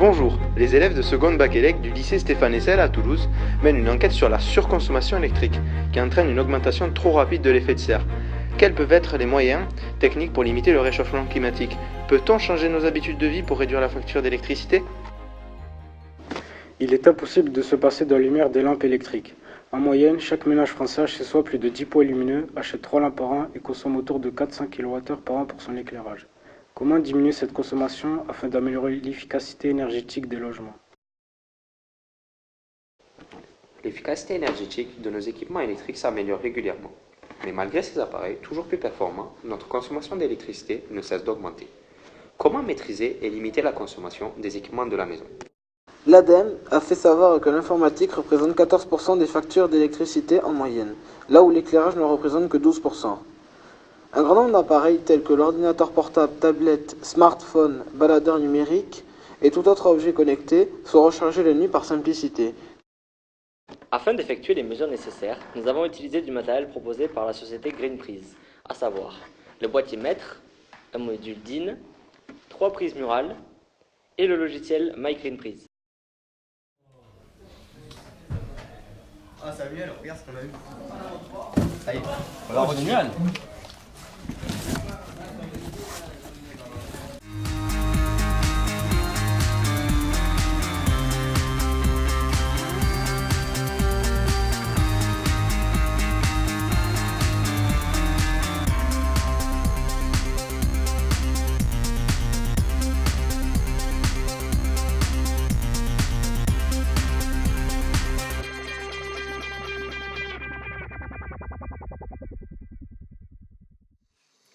Bonjour, les élèves de seconde bac élect du lycée Stéphane Hessel à Toulouse mènent une enquête sur la surconsommation électrique qui entraîne une augmentation trop rapide de l'effet de serre. Quels peuvent être les moyens techniques pour limiter le réchauffement climatique? Peut-on changer nos habitudes de vie pour réduire la facture d'électricité? Il est impossible de se passer de la lumière des lampes électriques. En moyenne, chaque ménage français a chez soi plus de 10 pots lumineux, achète 3 lampes par an et consomme autour de 400 kWh par an pour son éclairage. Comment diminuer cette consommation afin d'améliorer l'efficacité énergétique des logements? L'efficacité énergétique de nos équipements électriques s'améliore régulièrement. Mais malgré ces appareils toujours plus performants, notre consommation d'électricité ne cesse d'augmenter. Comment maîtriser et limiter la consommation des équipements de la maison? L'ADEME a fait savoir que l'informatique représente 14% des factures d'électricité en moyenne, là où l'éclairage ne représente que 12%. Un grand nombre d'appareils tels que l'ordinateur portable, tablette, smartphone, baladeur numérique et tout autre objet connecté sont rechargés la nuit par simplicité. Afin d'effectuer les mesures nécessaires, nous avons utilisé du matériel proposé par la société Greenprize, à savoir le boîtier mètre, un module DIN, 3 prises murales et le logiciel MyGreenPrize. Ah Samuel, regarde ce qu'on a eu. Ça y est, on l'a reçu. Génial.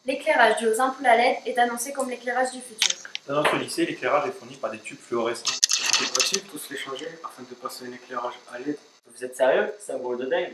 L'éclairage dû aux ampoules à LED est annoncé comme l'éclairage du futur. Dans notre lycée, l'éclairage est fourni par des tubes fluorescents. C'est possible tous les changer afin de passer un éclairage à LED? Vous êtes sérieux? C'est un boulot de dingue.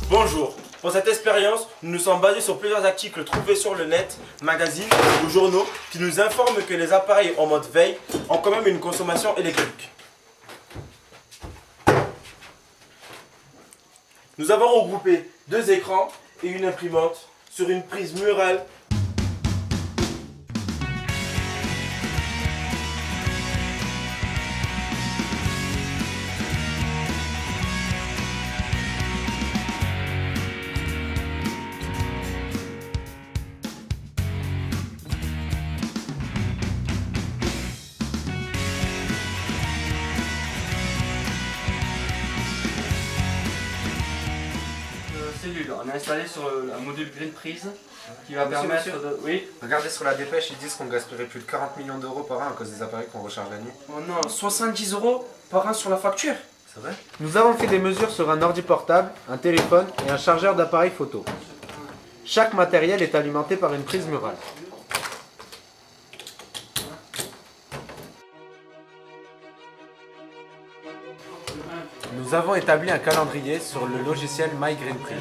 Bonjour, pour cette expérience, nous nous sommes basés sur plusieurs articles trouvés sur le net, magazines ou journaux qui nous informent que les appareils en mode veille ont quand même une consommation électrique. Nous avons regroupé 2 écrans et une imprimante sur une prise murale. Cellule, on est installé sur un module Greenprize qui va permettre de... Oui. Regardez sur la dépêche, ils disent qu'on gaspillerait plus de 40 millions d'euros par an à cause des appareils qu'on recharge la nuit. Oh non, 70 € par an sur la facture. C'est vrai? Nous avons fait des mesures sur un ordi portable, un téléphone et un chargeur d'appareil photo. Chaque matériel est alimenté par une prise murale. Nous avons établi un calendrier sur le logiciel MyGreenPrize.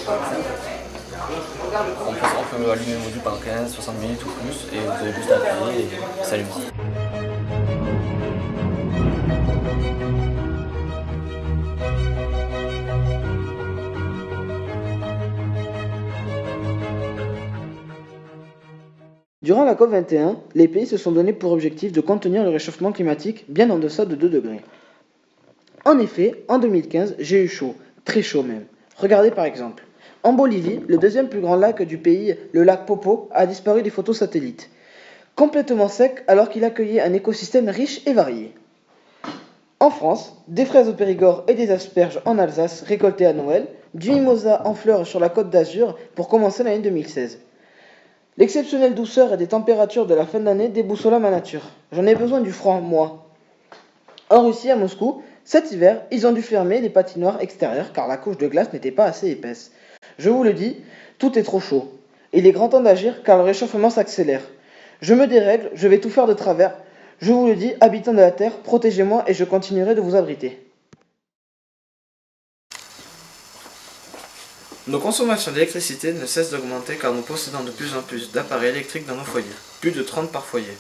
On peut allumer le module pendant 15-60 minutes ou plus et vous avez juste à appuyer et ça allume. Durant la COP21, les pays se sont donné pour objectif de contenir le réchauffement climatique bien en deçà de 2 degrés. En effet, en 2015, j'ai eu chaud, très chaud même. Regardez par exemple. En Bolivie, le deuxième plus grand lac du pays, le lac Popo, a disparu des photos satellites. Complètement sec alors qu'il accueillait un écosystème riche et varié. En France, des fraises au Périgord et des asperges en Alsace récoltées à Noël, du mimosa en fleurs sur la Côte d'Azur pour commencer l'année 2016. L'exceptionnelle douceur et des températures de la fin d'année déboussola ma nature. J'en ai besoin du froid, moi. En Russie, à Moscou, cet hiver, ils ont dû fermer les patinoires extérieures car la couche de glace n'était pas assez épaisse. Je vous le dis, tout est trop chaud. Il est grand temps d'agir car le réchauffement s'accélère. Je me dérègle, je vais tout faire de travers. Je vous le dis, habitants de la Terre, protégez-moi et je continuerai de vous abriter. Nos consommations d'électricité ne cessent d'augmenter car nous possédons de plus en plus d'appareils électriques dans nos foyers, plus de 30 par foyer.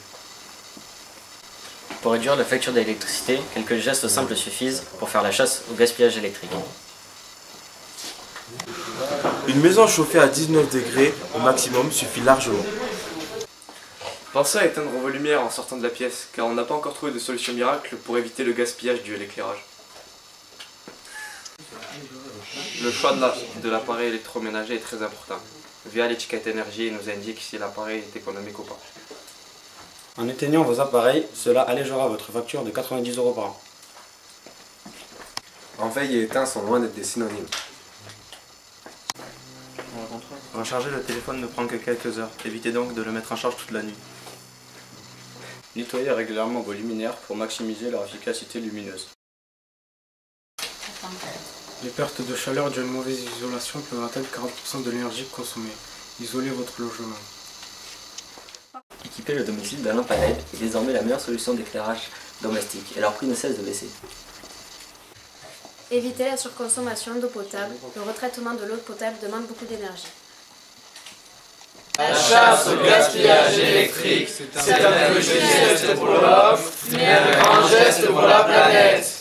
Pour réduire la facture d'électricité, quelques gestes simples suffisent pour faire la chasse au gaspillage électrique. Une maison chauffée à 19 degrés au maximum suffit largement. Pensez à éteindre vos lumières en sortant de la pièce, car on n'a pas encore trouvé de solution miracle pour éviter le gaspillage dû à l'éclairage. Le choix de l'appareil électroménager est très important. Via l'étiquette énergie, il nous indique si l'appareil est économique ou pas. En éteignant vos appareils, cela allégera votre facture de 90 € par an. En veille et éteint sont loin d'être des synonymes. Recharger le téléphone ne prend que quelques heures, évitez donc de le mettre en charge toute la nuit. Nettoyez régulièrement vos luminaires pour maximiser leur efficacité lumineuse. Les pertes de chaleur dues à une mauvaise isolation peuvent atteindre 40% de l'énergie consommée. Isolez votre logement. Équiper le domicile d'un lampe à LED est désormais la meilleure solution d'éclairage domestique et leur prix ne cesse de baisser. Éviter la surconsommation d'eau potable. Le retraitement de l'eau potable demande beaucoup d'énergie. La chasse au gaspillage électrique, c'est un petit geste pour l'homme, mais un grand geste pour la planète.